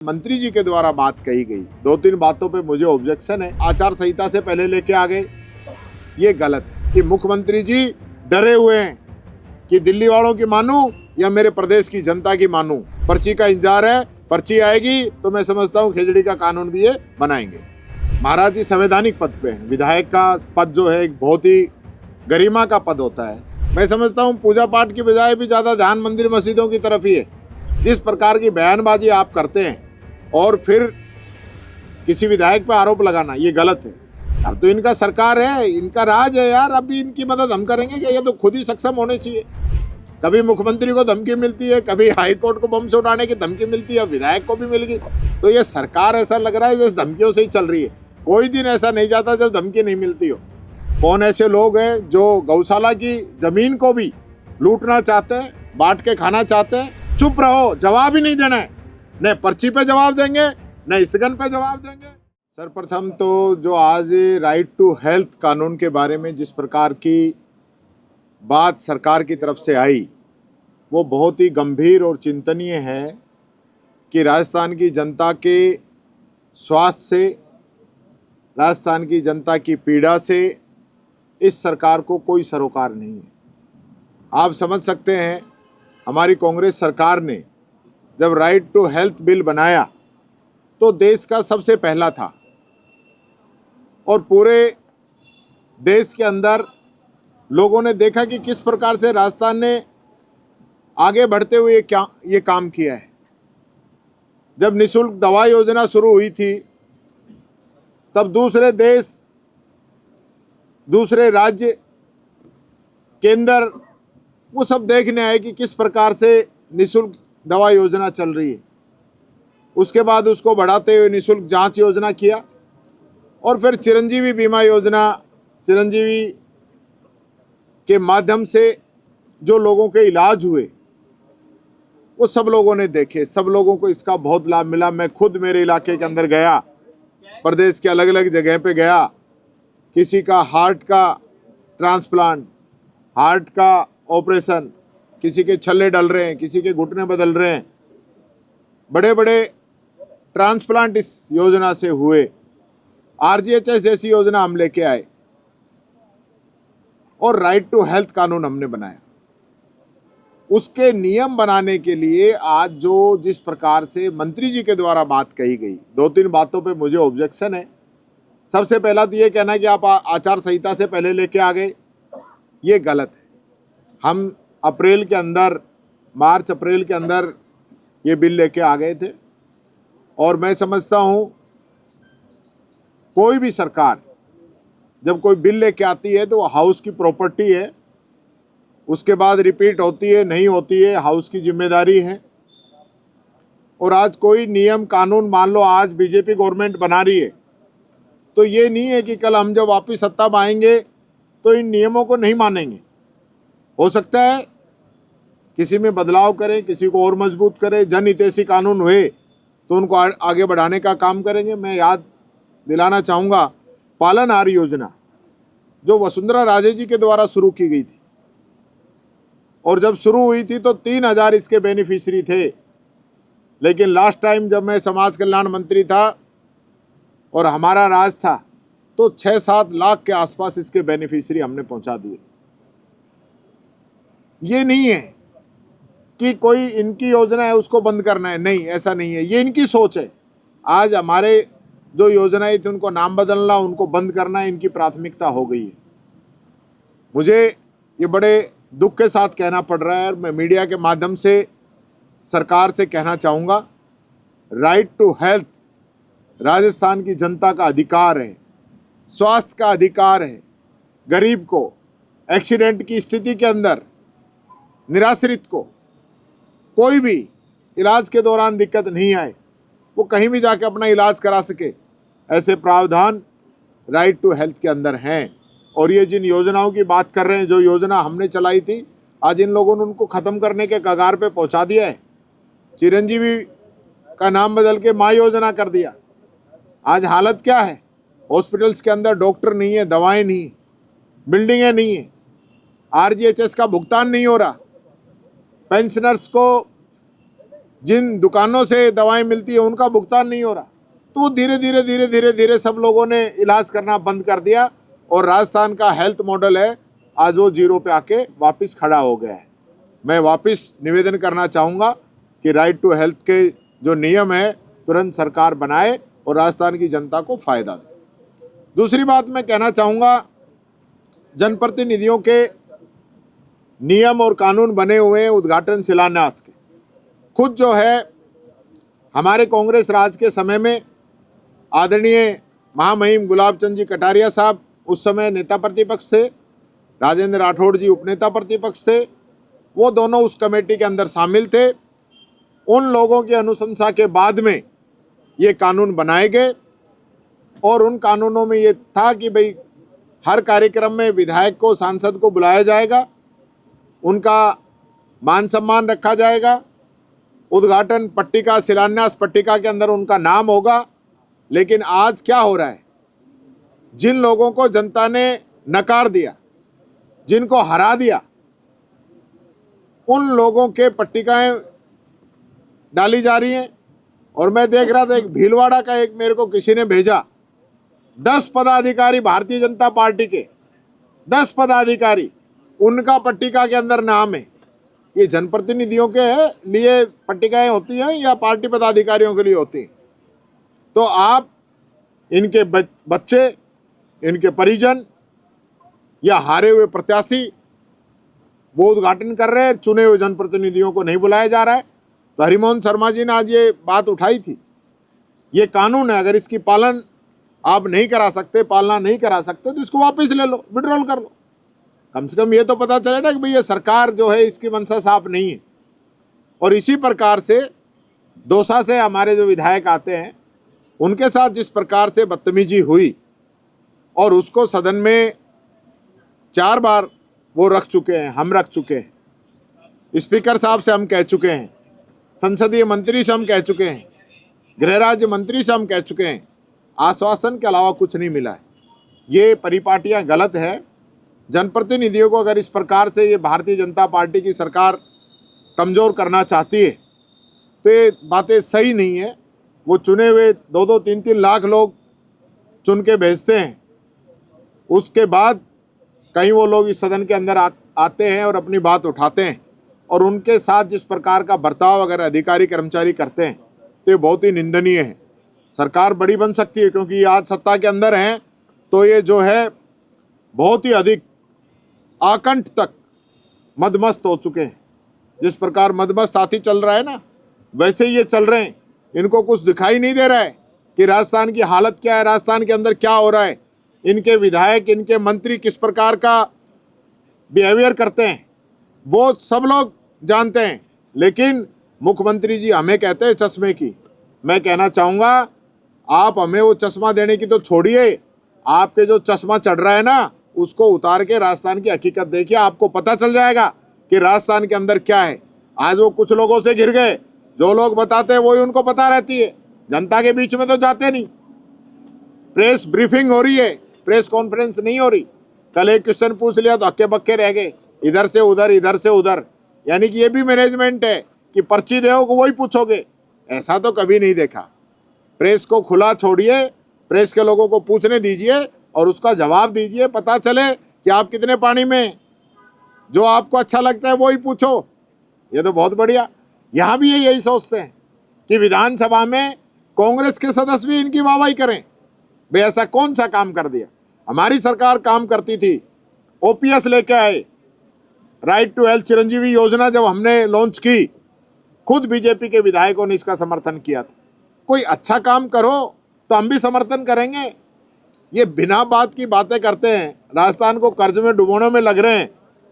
मंत्री जी के द्वारा बात कही गई, दो तीन बातों पे मुझे ऑब्जेक्शन है। आचार संहिता से पहले लेके आ गए, ये गलत है। कि मुख्यमंत्री जी डरे हुए हैं कि दिल्ली वालों की मानूं या मेरे प्रदेश की जनता की मानूं। पर्ची का इंतजार है, पर्ची आएगी तो मैं समझता हूँ खिचड़ी का कानून भी ये बनाएंगे। महाराज जी संवैधानिक पद पे हैं। विधायक का पद जो है एक बहुत ही गरिमा का पद होता है। मैं समझता हूँ पूजा पाठ की बजाय भी ज्यादा ध्यान मंदिर मस्जिदों की तरफ ही है। जिस प्रकार की बयानबाजी आप करते हैं और फिर किसी विधायक पर आरोप लगाना, ये गलत है। अब तो इनका सरकार है, इनका राज है यार, अभी इनकी मदद हम करेंगे क्या? ये तो खुद ही सक्षम होने चाहिए। कभी मुख्यमंत्री को धमकी मिलती है, कभी हाई कोर्ट को बम से उड़ाने की धमकी मिलती है, विधायक को भी मिल गई। तो ये सरकार ऐसा लग रहा है जैसे धमकियों से ही चल रही है। कोई दिन ऐसा नहीं जाता जब धमकी नहीं मिलती हो। कौन ऐसे लोग हैं जो गौशाला की जमीन को भी लूटना चाहते हैं, बांट के खाना चाहते हैं? चुप रहो, जवाब ही नहीं देना है। न पर्ची पे जवाब देंगे, न स्थगन पे जवाब देंगे। सर्वप्रथम तो जो आज राइट टू हेल्थ कानून के बारे में जिस प्रकार की बात सरकार की तरफ से आई, वो बहुत ही गंभीर और चिंतनीय है कि राजस्थान की जनता के स्वास्थ्य से, राजस्थान की जनता की पीड़ा से इस सरकार को कोई सरोकार नहीं है। आप समझ सकते हैं, हमारी कांग्रेस सरकार ने जब राइट टू हेल्थ बिल बनाया तो देश का सबसे पहला था और पूरे देश के अंदर लोगों ने देखा कि किस प्रकार से राजस्थान ने आगे बढ़ते हुए ये काम किया है। जब निःशुल्क दवा योजना शुरू हुई थी तब दूसरे देश, दूसरे राज्य, केंद्र वो सब देखने आए कि किस प्रकार से निःशुल्क दवा योजना चल रही है। उसके बाद उसको बढ़ाते हुए निःशुल्क जांच योजना किया और फिर चिरंजीवी बीमा योजना, चिरंजीवी के माध्यम से जो लोगों के इलाज हुए वो सब लोगों ने देखे, सब लोगों को इसका बहुत लाभ मिला। मैं खुद मेरे इलाके के अंदर गया, प्रदेश के अलग अलग जगह पे गया। किसी का हार्ट का ट्रांसप्लांट, हार्ट का ऑपरेशन, किसी के छल्ले डल रहे हैं, किसी के घुटने बदल रहे हैं, बड़े बड़े ट्रांसप्लांट इस योजना से हुए। आरजीएचएस जैसी योजना हम लेके आए और राइट टू हेल्थ कानून हमने बनाया। उसके नियम बनाने के लिए आज जो जिस प्रकार से मंत्री जी के द्वारा बात कही गई, दो तीन बातों पे मुझे ऑब्जेक्शन है। सबसे पहला तो ये कहना है कि आप आचार संहिता से पहले लेके आ गए, ये गलत है। हम अप्रैल के अंदर, मार्च अप्रैल के अंदर ये बिल लेके आ गए थे और मैं समझता हूँ कोई भी सरकार जब कोई बिल लेके आती है तो वो हाउस की प्रॉपर्टी है, उसके बाद रिपीट होती है नहीं होती है, हाउस की जिम्मेदारी है। और आज कोई नियम कानून, मान लो आज बीजेपी गवर्नमेंट बना रही है तो ये नहीं है कि कल हम जब वापस सत्ता में आएंगे तो इन नियमों को नहीं मानेंगे। हो सकता है किसी में बदलाव करें, किसी को और मजबूत करें, जनहितैषी कानून हुए तो उनको आगे बढ़ाने का काम करेंगे। मैं याद दिलाना चाहूँगा, पालनहार योजना जो वसुंधरा राजे जी के द्वारा शुरू की गई थी और जब शुरू हुई थी तो 3,000 इसके बेनिफिशियरी थे। लेकिन लास्ट टाइम जब मैं समाज कल्याण मंत्री था और हमारा राज था तो 6-7 लाख के आसपास इसके बेनिफिशियरी हमने पहुंचा दिए। ये नहीं है कि कोई इनकी योजना है उसको बंद करना है, नहीं, ऐसा नहीं है। ये इनकी सोच है। आज हमारे जो योजनाएं थी उनको नाम बदलना, उनको बंद करना इनकी प्राथमिकता हो गई है। मुझे ये बड़े दुख के साथ कहना पड़ रहा है और मैं मीडिया के माध्यम से सरकार से कहना चाहूँगा, राइट टू हेल्थ राजस्थान की जनता का अधिकार है, स्वास्थ्य का अधिकार है। गरीब को एक्सीडेंट की स्थिति के अंदर, निराश्रित को कोई भी इलाज के दौरान दिक्कत नहीं आए, वो कहीं भी जाके अपना इलाज करा सके, ऐसे प्रावधान राइट टू हेल्थ के अंदर हैं। और ये जिन योजनाओं की बात कर रहे हैं, जो योजना हमने चलाई थी, आज इन लोगों ने उनको ख़त्म करने के कगार पे पहुंचा दिया है। चिरंजीवी का नाम बदल के माँ योजना कर दिया। आज हालत क्या है? हॉस्पिटल्स के अंदर डॉक्टर नहीं है, दवाएं नहीं, बिल्डिंगें नहीं है, आरजीएचएस का भुगतान नहीं हो रहा, पेंशनर्स को जिन दुकानों से दवाएं मिलती है उनका भुगतान नहीं हो रहा। तो वो धीरे धीरे धीरे धीरे धीरे सब लोगों ने इलाज करना बंद कर दिया और राजस्थान का हेल्थ मॉडल है आज वो जीरो पे आके वापस खड़ा हो गया है। मैं वापस निवेदन करना चाहूँगा कि राइट टू हेल्थ के जो नियम है तुरंत सरकार बनाए और राजस्थान की जनता को फायदा दे। दूसरी बात मैं कहना चाहूँगा, जनप्रतिनिधियों के नियम और कानून बने हुए उद्घाटन शिलान्यास के, खुद जो है हमारे कांग्रेस राज के समय में आदरणीय महामहिम गुलाब चंद जी कटारिया साहब उस समय नेता प्रतिपक्ष थे, राजेंद्र राठौड़ जी उपनेता प्रतिपक्ष थे, वो दोनों उस कमेटी के अंदर शामिल थे। उन लोगों की अनुशंसा के बाद में ये कानून बनाए गए और उन कानूनों में ये था कि भाई हर कार्यक्रम में विधायक को सांसद को बुलाया जाएगा, उनका मान सम्मान रखा जाएगा, उद्घाटन पट्टिका शिलान्यास पट्टिका के अंदर उनका नाम होगा। लेकिन आज क्या हो रहा है, जिन लोगों को जनता ने नकार दिया, जिनको हरा दिया, उन लोगों के पट्टिकाएं डाली जा रही हैं। और मैं देख रहा था एक भीलवाड़ा का एक मेरे को किसी ने भेजा, 10 पदाधिकारी भारतीय जनता पार्टी के 10 पदाधिकारी, उनका पट्टिका के अंदर नाम है। ये जनप्रतिनिधियों के लिए पट्टिकाएं होती हैं या पार्टी पदाधिकारियों के लिए होती हैं? तो आप इनके बच्चे, इनके परिजन या हारे हुए प्रत्याशी वो उद्घाटन कर रहे हैं, चुने हुए जनप्रतिनिधियों को नहीं बुलाया जा रहा है। तो हरिमोहन शर्मा जी ने आज ये बात उठाई थी। ये कानून है, अगर इसकी पालन आप नहीं करा सकते, पालना नहीं करा सकते, तो इसको वापस ले लो, विड्रॉल कर लो। कम से कम ये तो पता चले ना कि भाई ये सरकार जो है इसकी मंशा साफ नहीं है। और इसी प्रकार से दौसा से हमारे जो विधायक आते हैं उनके साथ जिस प्रकार से बदतमीजी हुई और उसको सदन में 4 बार वो रख चुके हैं, हम रख चुके हैं, स्पीकर साहब से हम कह चुके हैं, संसदीय मंत्री से हम कह चुके हैं, गृह राज्य मंत्री से हम कह चुके हैं, आश्वासन के अलावा कुछ नहीं मिला है। ये परिपाटियाँ गलत है। जनप्रतिनिधियों को अगर इस प्रकार से ये भारतीय जनता पार्टी की सरकार कमज़ोर करना चाहती है तो ये बातें सही नहीं है। वो चुने हुए 2-2, 3-3 लाख लोग चुन के भेजते हैं, उसके बाद कहीं वो लोग इस सदन के अंदर आते हैं और अपनी बात उठाते हैं और उनके साथ जिस प्रकार का बर्ताव अगर अधिकारी कर्मचारी करते हैं तो ये बहुत ही निंदनीय है। सरकार बड़ी बन सकती है क्योंकि ये आज सत्ता के अंदर हैं, तो ये जो है बहुत ही अधिक आकंठ तक मदमस्त हो चुके हैं। जिस प्रकार मदमस्त हाथी चल रहा है ना, वैसे ही ये चल रहे हैं। इनको कुछ दिखाई नहीं दे रहा है कि राजस्थान की हालत क्या है, राजस्थान के अंदर क्या हो रहा है, इनके विधायक, इनके मंत्री किस प्रकार का बिहेवियर करते हैं, वो सब लोग जानते हैं। लेकिन मुख्यमंत्री जी हमें कहते हैं चश्मे की। मैं कहना चाहूँगा, आप हमें वो चश्मा देने की तो छोड़िए, आपके जो चश्मा चढ़ रहा है ना उसको उतार के राजस्थान की हकीकत देखिए, आपको पता चल जाएगा कि राजस्थान के अंदर क्या है। आज वो कुछ लोगों से घिर गए, जो लोग बताते हैं वही उनको पता रहती है, जनता के बीच में तो जाते नहीं। प्रेस ब्रीफिंग हो रही है, प्रेस कॉन्फ्रेंस नहीं हो रही। कल एक क्वेश्चन पूछ लिया तो हक्के बक्के रह गए, इधर से उधर, इधर से उधर। यानी कि ये भी मैनेजमेंट है कि पर्ची दो को वही पूछोगे। ऐसा तो कभी नहीं देखा। प्रेस को खुला छोड़िए, प्रेस के लोगों को पूछने दीजिए और उसका जवाब दीजिए, पता चले कि आप कितने पानी में। जो आपको अच्छा लगता है वही पूछो, ये तो बहुत बढ़िया। यहाँ भी ये यही सोचते हैं कि विधानसभा में कांग्रेस के सदस्य भी इनकी वाहवाही करें। भाई ऐसा कौन सा काम कर दिया? हमारी सरकार काम करती थी, ओपीएस लेके आए, राइट टू हेल्थ चिरंजीवी योजना जब हमने लॉन्च की, खुद बीजेपी के विधायकों ने इसका समर्थन किया था। कोई अच्छा काम करो तो हम भी समर्थन करेंगे। ये बिना बात की बातें करते हैं, राजस्थान को कर्ज में डुबोने में लग रहे हैं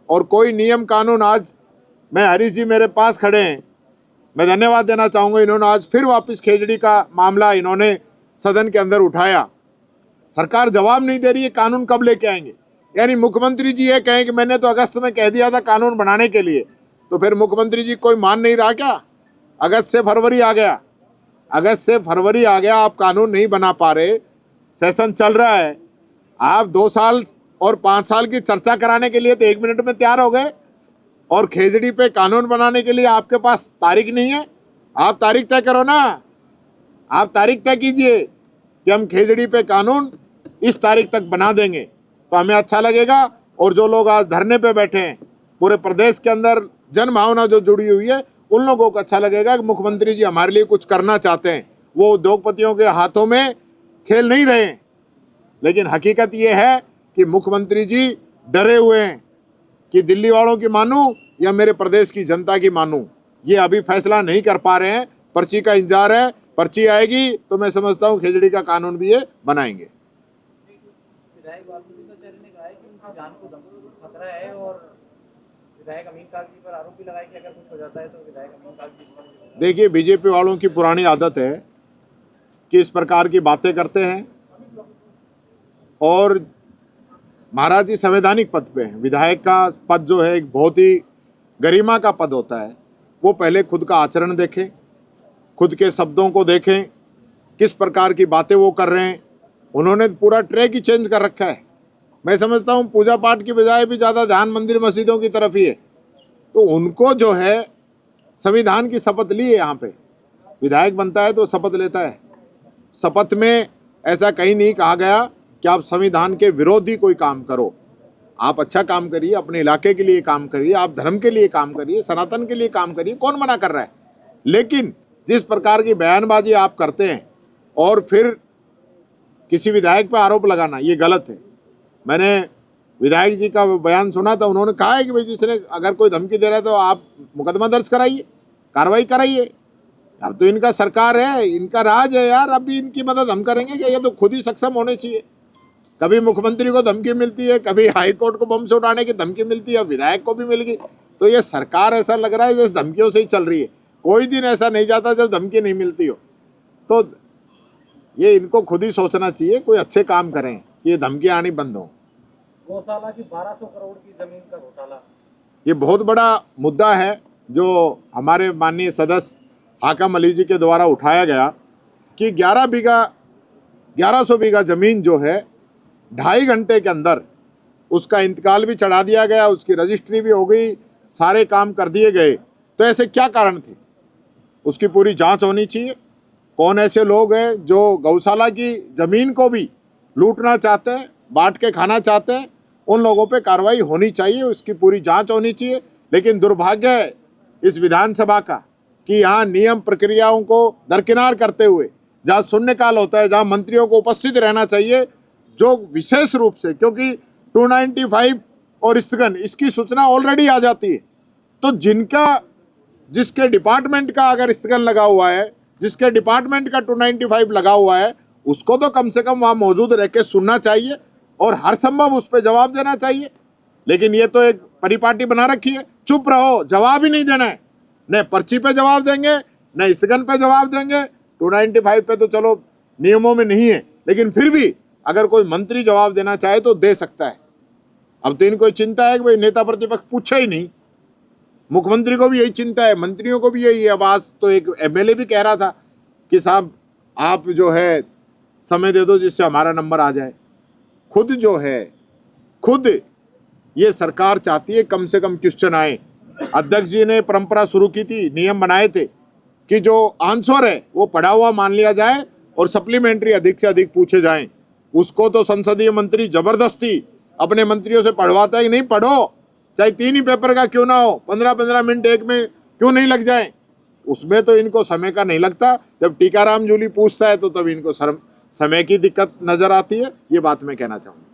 और कोई नियम कानून। आज मैं हरीश जी मेरे पास खड़े हैं, मैं धन्यवाद देना चाहूँगा, इन्होंने आज फिर वापस खेजड़ी का मामला इन्होंने सदन के अंदर उठाया। सरकार जवाब नहीं दे रही है, कानून कब लेके आएंगे? यानी मुख्यमंत्री जी ये कहें कि मैंने तो अगस्त में कह दिया था कानून बनाने के लिए, तो फिर मुख्यमंत्री जी कोई मान नहीं रहा क्या? अगस्त से फरवरी आ गया, अगस्त से फरवरी आ गया, आप कानून नहीं बना पा रहे। सेशन चल रहा है, आप 2 साल और 5 साल की चर्चा कराने के लिए तो 1 मिनट में तैयार हो गए, और खेजड़ी पे कानून बनाने के लिए आपके पास तारीख नहीं है। आप तारीख तय करो ना, आप तारीख तय कीजिए कि हम खेजड़ी पे कानून इस तारीख तक बना देंगे, तो हमें अच्छा लगेगा। और जो लोग आज धरने पे बैठे हैं, पूरे प्रदेश के अंदर जन भावना जो जुड़ी हुई है, उन लोगों को अच्छा लगेगा कि मुख्यमंत्री जी हमारे लिए कुछ करना चाहते हैं। वो उद्योगपतियों के हाथों में खेल नहीं रहे हैं। लेकिन हकीकत ये है कि मुख्यमंत्री जी डरे हुए हैं कि दिल्ली वालों की मानूं या मेरे प्रदेश की जनता की मानूं। ये अभी फैसला नहीं कर पा रहे हैं, पर्ची का इंतजार है। पर्ची आएगी तो मैं समझता हूँ खेजड़ी का कानून भी ये बनाएंगे। विधायक बाबूलाल ने कहा है कि उनकी जान को खतरा है और विधायक अमीन कागजी पर आरोप भी लगाया कि अगर कुछ हो जाता है तो विधायक अमीन कागजी। देखिए, बीजेपी वालों की पुरानी आदत है कि इस प्रकार की बातें करते हैं और महाराज जी संवैधानिक पद पे हैं। विधायक का पद जो है एक बहुत ही गरिमा का पद होता है। वो पहले खुद का आचरण देखें, खुद के शब्दों को देखें, किस प्रकार की बातें वो कर रहे हैं। उन्होंने पूरा ट्रैक ही चेंज कर रखा है। मैं समझता हूँ पूजा पाठ की बजाय भी ज़्यादा ध्यान मंदिर मस्जिदों की तरफ ही है। तो उनको जो है संविधान की शपथ ली है। यहाँ पे विधायक बनता है तो शपथ लेता है। शपथ में ऐसा कहीं नहीं कहा गया कि आप संविधान के विरोधी कोई काम करो। आप अच्छा काम करिए, अपने इलाके के लिए काम करिए, आप धर्म के लिए काम करिए, सनातन के लिए काम करिए, कौन मना कर रहा है। लेकिन जिस प्रकार की बयानबाजी आप करते हैं और फिर किसी विधायक पर आरोप लगाना, ये गलत है। मैंने विधायक जी का बयान सुना था, उन्होंने कहा है कि भाई जिसने अगर कोई धमकी दे रहा है तो आप मुकदमा दर्ज कराइए, कार्रवाई कराइए। अब तो इनका सरकार है, इनका राज है यार, अभी इनकी मदद हम करेंगे क्या? ये तो खुद ही सक्षम होने चाहिए। कभी मुख्यमंत्री को धमकी मिलती है, कभी हाई कोर्ट को बम से उड़ाने की धमकी मिलती है, विधायक को भी मिल गई। तो ये सरकार ऐसा लग रहा है जैसे धमकियों से ही चल रही है। कोई दिन ऐसा नहीं जाता जब धमकी नहीं मिलती हो। तो ये इनको खुद ही सोचना चाहिए, कोई अच्छे काम करें, ये धमकी आनी बंद हो। गौशाला की 1200 करोड़ की जमीन का घोटाला, ये बहुत बड़ा मुद्दा है जो हमारे माननीय सदस्य हाकम अली जी के द्वारा उठाया गया कि 1100 बीघा ज़मीन जो है 2.5 घंटे के अंदर उसका इंतकाल भी चढ़ा दिया गया, उसकी रजिस्ट्री भी हो गई, सारे काम कर दिए गए। तो ऐसे क्या कारण थे, उसकी पूरी जांच होनी चाहिए। कौन ऐसे लोग हैं जो गौशाला की ज़मीन को भी लूटना चाहते हैं, बांट के खाना चाहते हैं, उन लोगों पे कार्रवाई होनी चाहिए, उसकी पूरी जांच होनी चाहिए। लेकिन दुर्भाग्य है इस विधानसभा का कि यहाँ नियम प्रक्रियाओं को दरकिनार करते हुए, जहाँ शून्यकाल होता है, जहाँ मंत्रियों को उपस्थित रहना चाहिए, जो विशेष रूप से क्योंकि 295 और स्थगन इसकी सूचना ऑलरेडी आ जाती है। तो जिसके डिपार्टमेंट का अगर स्थगन लगा हुआ है, जिसके डिपार्टमेंट का 295 लगा हुआ है, उसको तो कम से कम वहाँ मौजूद रह के सुनना चाहिए और हर संभव उस पर जवाब देना चाहिए। लेकिन ये तो एक परिपाटी बना रखी है, चुप रहो, जवाब ही नहीं देना है। न पर्ची पे जवाब देंगे, न स्थगन पे जवाब देंगे। 295 पे तो चलो नियमों में नहीं है, लेकिन फिर भी अगर कोई मंत्री जवाब देना चाहे तो दे सकता है। अब तो इनको चिंता है कि भाई नेता प्रतिपक्ष पूछा ही नहीं। मुख्यमंत्री को भी यही चिंता है, मंत्रियों को भी यही है। अब आज तो एक एमएलए भी कह रहा था कि साहब आप जो है समय दे दो जिससे हमारा नंबर आ जाए। खुद ये सरकार चाहती है कम से कम क्वेश्चन आए। अध्यक्ष जी ने परंपरा शुरू की थी, नियम बनाए थे कि जो आंसर है वो पढ़ा हुआ मान लिया जाए और सप्लीमेंट्री अधिक से अधिक पूछे जाएं। उसको तो संसदीय मंत्री जबरदस्ती अपने मंत्रियों से पढ़वाता है, नहीं पढ़ो, चाहे 3 ही पेपर का क्यों ना हो, 15-15 मिनट एक में क्यों नहीं लग जाए। उसमें तो इनको समय का नहीं लगता। जब टीकाराम जूली पूछता है तो तब इनको समय की दिक्कत नजर आती है। ये बात मैं कहना चाहूँगा।